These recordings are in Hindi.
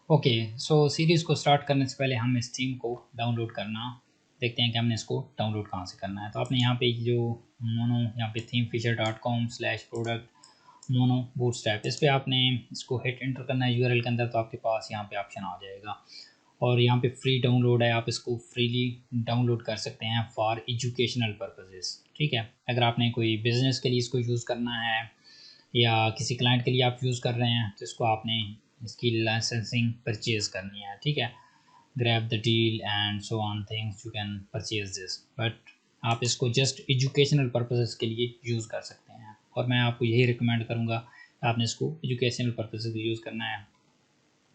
ओके, सो सीरीज़ को स्टार्ट करने से पहले हम इस थीम को डाउनलोड करना देखते हैं कि हमने इसको डाउनलोड कहाँ से करना है। तो आपने यहाँ पे जो मोनो यहाँ पे themefeature.com/product मोनो बूटस्ट्रैप, इस पे आपने इसको हिट एंटर करना है यूआरएल के अंदर। तो आपके पास यहाँ पे ऑप्शन आ जाएगा और यहाँ पे फ्री डाउनलोड है, आप इसको फ्रीली डाउनलोड कर सकते हैं फॉर एजुकेशनल पर्पजेज़। ठीक है, अगर आपने कोई बिज़नेस के लिए इसको यूज़ करना है या किसी क्लाइंट के लिए आप यूज़ कर रहे हैं तो इसको आपने इसकी लाइसेंसिंग परचेज़ करनी है। ठीक है, grab the deal and so on things you can purchase this, but आप इसको जस्ट एजुकेशनल पर्पसेस के लिए यूज़ कर सकते हैं और मैं आपको यही रिकमेंड करूँगा आपने इसको एजुकेशनल पर्पसेस के यूज़ करना है।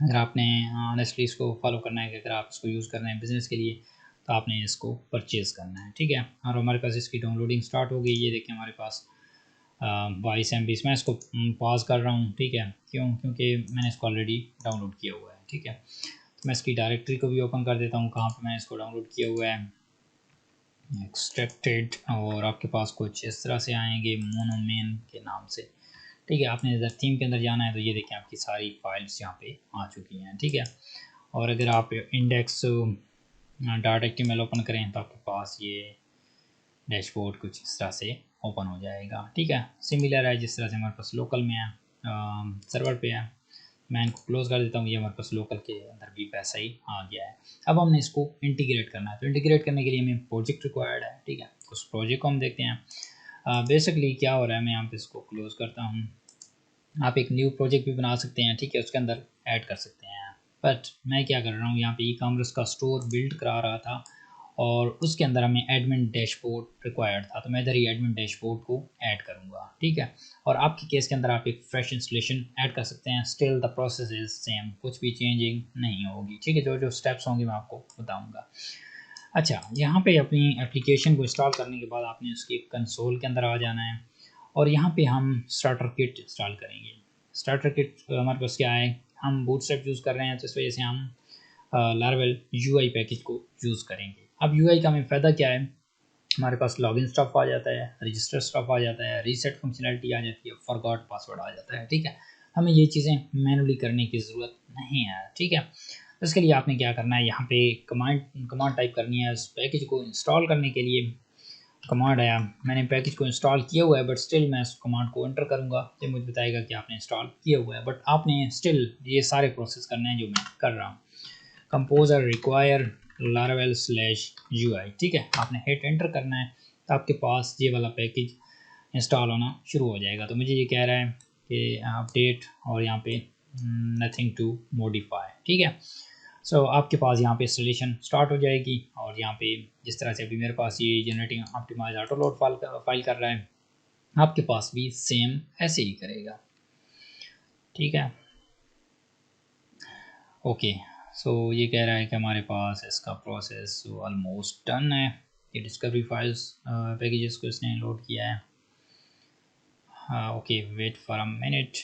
अगर आपने ऑनेस्टली इसको फॉलो करना है कि अगर आप इसको यूज़ कर रहे हैं बिज़नेस के लिए तो आपने इसको परचेज़ करना है। ठीक है, और हमारे पास इसकी डाउनलोडिंग स्टार्ट हो गई। ये देखिए हमारे पास 22 MB। मैं इसको पॉज कर रहा हूँ। ठीक है, क्यों? क्योंकि मैंने इसको ऑलरेडी डाउनलोड किया हुआ है। ठीक है, तो मैं इसकी डायरेक्टरी को भी ओपन कर देता हूँ कहाँ पे मैंने इसको डाउनलोड किया हुआ है, एक्सट्रैक्टेड, और आपके पास कुछ इस तरह से आएंगे मोनोमेन के नाम से। ठीक है, आपने इधर थीम के अंदर जाना है तो ये देखें आपकी सारी फाइल्स यहाँ पे आ चुकी हैं। ठीक है, और अगर आप इंडेक्स डॉट HTML ओपन करें तो आपके पास ये डैशबोर्ड कुछ इस तरह से ओपन हो जाएगा। ठीक है, सिमिलर है जिस तरह से हमारे पास लोकल में है, सर्वर पे है। मैं इनको क्लोज़ कर देता हूँ, ये हमारे पास लोकल के अंदर भी वैसा ही आ गया है। अब हमने इसको इंटीग्रेट करना है, तो इंटीग्रेट करने के लिए हमें प्रोजेक्ट रिक्वायर्ड है। ठीक है, उस प्रोजेक्ट को हम देखते हैं। बेसिकली क्या हो रहा है, मैं यहाँ पे इसको क्लोज़ करता हूँ। आप एक न्यू प्रोजेक्ट भी बना सकते हैं। ठीक है, उसके अंदर ऐड कर सकते हैं, बट मैं क्या कर रहा हूँ, यहाँ पे ई कॉमर्स का स्टोर बिल्ड करा रहा था और उसके अंदर हमें एडमिन डैशबोर्ड रिक्वायर्ड था, तो मैं इधर ही एडमिन डैशबोर्ड को ऐड करूँगा। ठीक है, और आपके केस के अंदर आप एक फ्रेश इंस्टॉलेशन ऐड कर सकते हैं। Still the process is same, कुछ भी चेंजिंग नहीं होगी। ठीक है, जो जो स्टेप्स होंगे मैं आपको बताऊँगा। अच्छा, यहाँ पे अपनी एप्लीकेशन को इंस्टॉल करने के बाद आपने उसकी कंसोल के अंदर आ जाना है और यहाँ पे हम स्टार्टर किट इंस्टॉल करेंगे। स्टार्टर किट हमारे पास क्या है, हम बूटस्ट्रैप यूज़ कर रहे हैं तो इस वजह से हम लारावेल यूआई पैकेज को यूज़ करेंगे। अब यूआई का हमें फ़ायदा क्या है, हमारे पास लॉगिन स्टफ आ जाता है, रजिस्टर स्टफ आ जाता है, रीसेट फंक्शनैलिटी आ जाती है, फॉरगॉट पासवर्ड आ जाता है। ठीक है, हमें ये चीज़ें मैनुअली करने की ज़रूरत नहीं है। ठीक है, तो इसके लिए आपने क्या करना है, यहाँ पे कमांड टाइप करनी है। उस पैकेज को इंस्टॉल करने के लिए कमांड आया, मैंने पैकेज को इंस्टॉल किया हुआ है बट स्टिल मैं उस कमांड को एंटर करूँगा तो मुझे बताएगा कि आपने इंस्टॉल किया हुआ है, बट आपने स्टिल ये सारे प्रोसेस करने हैं जो मैं कर रहा हूँ। Composer require laravel/ui। ठीक है, आपने हिट एंटर करना है तो आपके पास ये वाला पैकेज इंस्टॉल होना शुरू हो जाएगा। तो मुझे ये कह रहा है कि अपडेट और यहाँ पे नथिंग टू मॉडिफाई। ठीक है, सो आपके पास यहाँ पे इंस्टॉलेशन स्टार्ट हो जाएगी और यहाँ पे जिस तरह से अभी मेरे पास ये generating optimise auto load file कर रहा है, आपके पास भी सेम ऐसे ही करेगा। ठीक है, ओके, सो ये कह रहा है कि हमारे पास इसका प्रोसेस ऑलमोस्ट डन है। ये डिस्कवरी फाइल्स पैकेजेस को इसने लोड किया है। हाँ, okay, wait for a minute.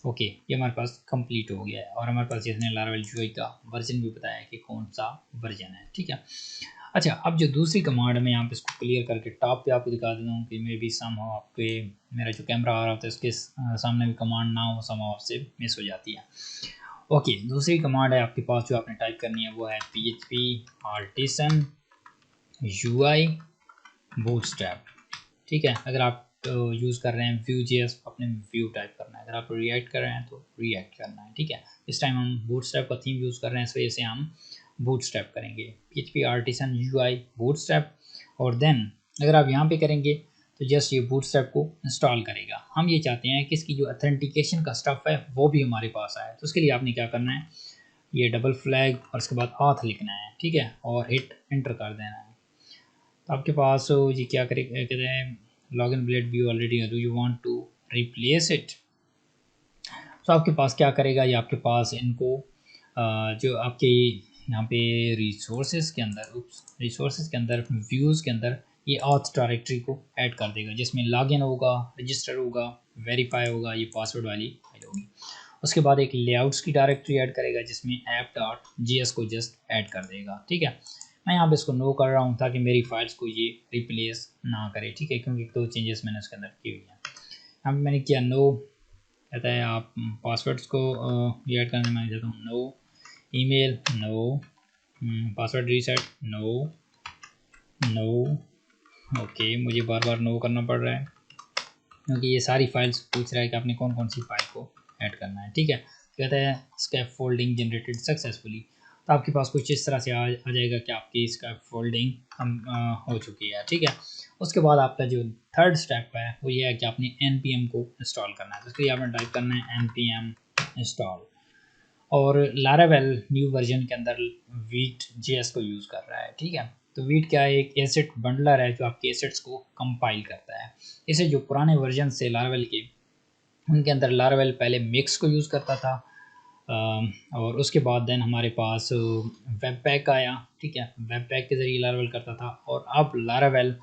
Okay, ये हमारे पास कंप्लीट हो गया है और हमारे पास इसने लारावेल यूआई का वर्जन भी बताया कि कौन सा वर्जन है। ठीक है, अच्छा, अब जो दूसरी कमांड है मैं यहाँ पे इसको क्लियर करके टॉप पे आपको दिखा देता हूँ कि मे बी सम हो आपके मेरा जो कैमरा आ रहा होता है उसके सामने भी कमांड ना हो, सम आपसे मिस हो जाती है। ओके, दूसरी कमांड है आपके पास जो आपने टाइप करनी है वो है PHP आर्टिसन UI बूटस्ट्रैप। ठीक है, अगर आप यूज़ कर रहे हैं Vue.js, अपने व्यू टाइप करना है। अगर आप रिएक्ट कर रहे हैं तो रिएक्ट करना है। ठीक है, इस टाइम हम बूटस्ट्रैप का थीम यूज़ कर रहे हैं, इस वजह से हम बूटस्ट्रैप करेंगे, PHP आर्टिसन UI बूटस्ट्रैप। और देन अगर आप यहाँ पे करेंगे तो जस्ट ये बूटस्ट्रैप को इंस्टॉल करेगा। हम ये चाहते हैं कि इसकी जो ऑथेंटिकेशन का स्टफ है वो भी हमारे पास आए, तो उसके लिए आपने क्या करना है, ये डबल फ्लैग और उसके बाद ऑथ लिखना है। ठीक है, और हिट एंटर कर देना है। तो आपके पास ये क्या करे, कहते हैं लॉगिन ब्लेड व्यू ऑलरेडी है, do you want to replace it. तो आपके पास क्या करेगा, ये आपके पास इनको जो आपके यहाँ पे रिसोर्सेज के अंदर रिसोर्सेज के अंदर व्यूज़ के अंदर ये ऑथ डायरेक्टरी को ऐड कर देगा, जिसमें लॉगिन होगा, रजिस्टर होगा, वेरीफाई होगा, ये पासवर्ड वाली फाइल होगी। उसके बाद एक लेआउट्स की डायरेक्टरी ऐड करेगा जिसमें app.js को जस्ट ऐड कर देगा। ठीक है, मैं यहाँ पे इसको नो कर रहा हूँ ताकि मेरी फाइल्स को ये रिप्लेस ना करे। ठीक है, क्योंकि 2 चेंजेस मैंने उसके अंदर की हुई हैं। यहाँ पे मैंने किया नो, कहता है आप पासवर्ड्स को ये ऐड करने में चाहता हूँ no, email no, password reset no no. Okay, मुझे बार बार नो करना पड़ रहा है क्योंकि ये सारी फाइल्स पूछ रहा है कि आपने कौन कौन सी फाइल को ऐड करना है। ठीक है, कहता है स्कैप फोल्डिंग जनरेटेड सक्सेसफुली। तो आपके पास कुछ इस तरह से आ जाएगा कि आपकी स्कैप फोल्डिंग हो चुकी है। ठीक है, उसके बाद आपका जो थर्ड स्टेप है वो ये है कि आपने npm को इंस्टॉल करना है। तो इसके लिए आपने टाइप करना है npm इंस्टॉल, और लारावेल न्यू वर्जन के अंदर वीट जेएस को यूज़ कर रहा है। ठीक है, तो वीट क्या है, एक एसेट बंडलर है जो आपके एसेट्स को कंपाइल करता है। इसे जो पुराने वर्जन से लारावेल के, उनके अंदर लारावेल पहले मिक्स को यूज़ करता था, और उसके बाद देन हमारे पास वेब पैक आया। ठीक है, वेब पैक के ज़रिए लारावेल करता था, और अब लारावेल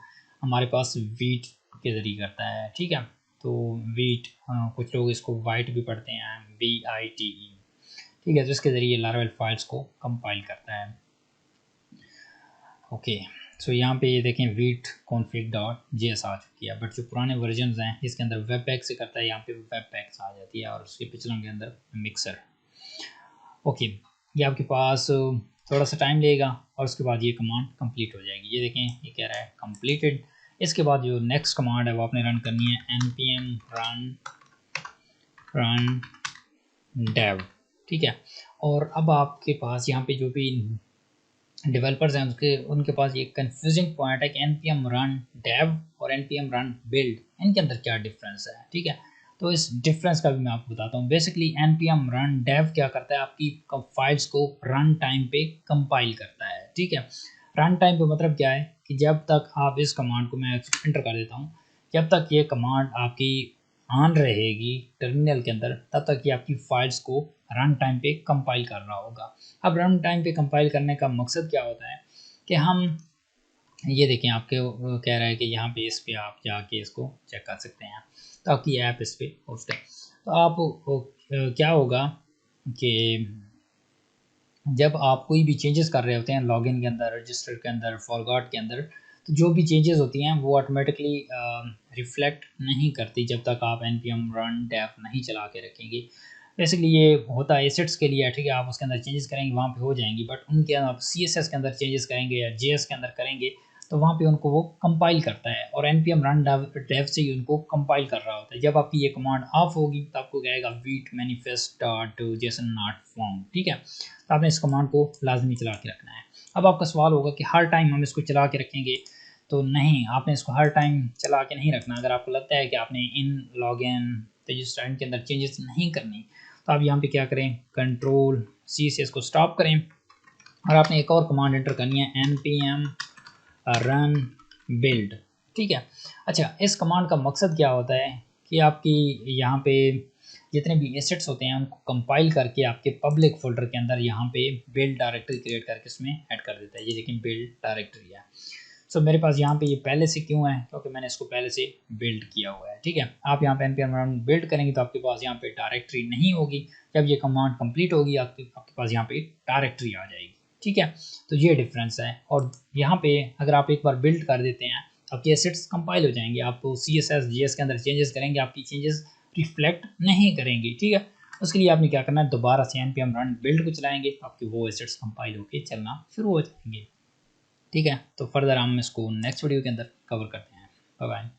हमारे पास वीट के ज़रिए करता है। ठीक है, तो वीट, कुछ लोग इसको वाइट भी पढ़ते हैं, VITE। ठीक है, तो इसके ज़रिए लारावेल फाइल्स को कंपाइल करता है। ओके, सो यहाँ पे ये देखें वीट कॉन्फिग डॉट जेएस आ चुकी है, बट जो पुराने वर्जन हैं इसके अंदर वेब पैक से करता है, यहाँ पे वेब पैक्स आ जाती है, और उसके पिछलों के अंदर मिक्सर। ओके, ये आपके पास थोड़ा सा टाइम लेगा, और उसके बाद ये कमांड कंप्लीट हो जाएगी। ये देखें, ये कह रहा है कंप्लीटेड। इसके बाद जो नेक्स्ट कमांड है वो आपने रन करनी है npm run dev। ठीक है, और अब आपके पास यहाँ पे जो भी डेवलपर्स हैं उनके पास ये कंफ्यूजिंग पॉइंट है कि npm run dev और npm run build, इनके अंदर क्या डिफरेंस है। ठीक है, तो इस डिफरेंस का भी मैं आपको बताता हूँ। बेसिकली npm run dev क्या करता है, आपकी फाइल्स को रन टाइम पे कंपाइल करता है। ठीक है, रन टाइम पे मतलब क्या है कि जब तक आप इस कमांड को, मैं एंटर कर देता हूँ, जब तक ये कमांड आपकी ऑन रहेगी टर्मिनल के अंदर, तब तक ये आपकी फाइल्स को रन टाइम पे कंपाइल कर रहा होगा। अब रन टाइम पे कंपाइल करने का मकसद क्या होता है कि हम, ये देखें आपके कह रहा है कि यहाँ पे इस पे आप जाके इसको चेक कर सकते हैं, तो आपकी ऐप इस पे होस्ट है। तो आप क्या होगा कि जब आप कोई भी चेंजेस कर रहे होते हैं लॉगिन के अंदर, रजिस्टर के अंदर, फॉरगॉट के अंदर, तो जो भी चेंजेस होती हैं वो ऑटोमेटिकली रिफ्लेक्ट नहीं करती जब तक आप npm run dev नहीं चला के रखेंगे। बेसिकली ये होता है एसेट्स के लिए। ठीक है, आप उसके अंदर चेंजेस करेंगे वहाँ पे हो जाएंगी, बट उनके आप CSS के अंदर चेंजेस करेंगे या JS के अंदर करेंगे तो वहाँ पे उनको वो कंपाइल करता है, और npm run dev से ही उनको कंपाइल कर रहा होता है। जब आपकी ये कमांड ऑफ होगी तो आपको कहेगा wheat manifest dot JSON not found. ठीक है, तो आपने इस कमांड को लाजमी चला के रखना है। अब आपका सवाल होगा कि हर टाइम हम इसको चला के रखेंगे, तो नहीं, आपने इसको हर टाइम चला के नहीं रखना। अगर आपको लगता है कि आपने इन लॉगिन रजिस्टर के अंदर चेंजेस नहीं करनी, तो आप यहाँ पे क्या करें, Ctrl+C से इसको स्टॉप करें, और आपने एक और कमांड एंटर करनी है npm run build। ठीक है, अच्छा, इस कमांड का मकसद क्या होता है कि आपकी यहाँ पे जितने भी एसेट्स होते हैं उनको कंपाइल करके आपके पब्लिक फोल्डर के अंदर यहाँ पे बिल्ड डायरेक्टरी क्रिएट करके इसमें ऐड कर देता है। ये देखिए बिल्ड डायरेक्टरी है। सो मेरे पास यहाँ पे ये पहले से क्यों है, क्योंकि मैंने इसको पहले से बिल्ड किया हुआ है। ठीक है, आप यहाँ पे npm run बिल्ड करेंगे तो आपके पास यहाँ पे डायरेक्टरी नहीं होगी। जब ये कमांड कंप्लीट होगी आपके पास यहाँ पे डायरेक्टरी आ जाएगी। ठीक है, तो ये डिफरेंस है। और यहाँ पे अगर आप एक बार बिल्ड कर देते हैं आपके एसेट्स कंपाइल हो जाएंगे, आप CSS JS के अंदर चेंजेस करेंगे, आपकी चेंजेस रिफ्लेक्ट नहीं करेंगी। ठीक है, उसके लिए आपने क्या करना है, दोबारा से npm run बिल्ड को चलाएंगे तो आपके वो एसेट्स कंपाइल होके चलना शुरू हो जाएंगे। ठीक है, तो फर्दर हम इसको नेक्स्ट वीडियो के अंदर कवर करते हैं। Bye bye.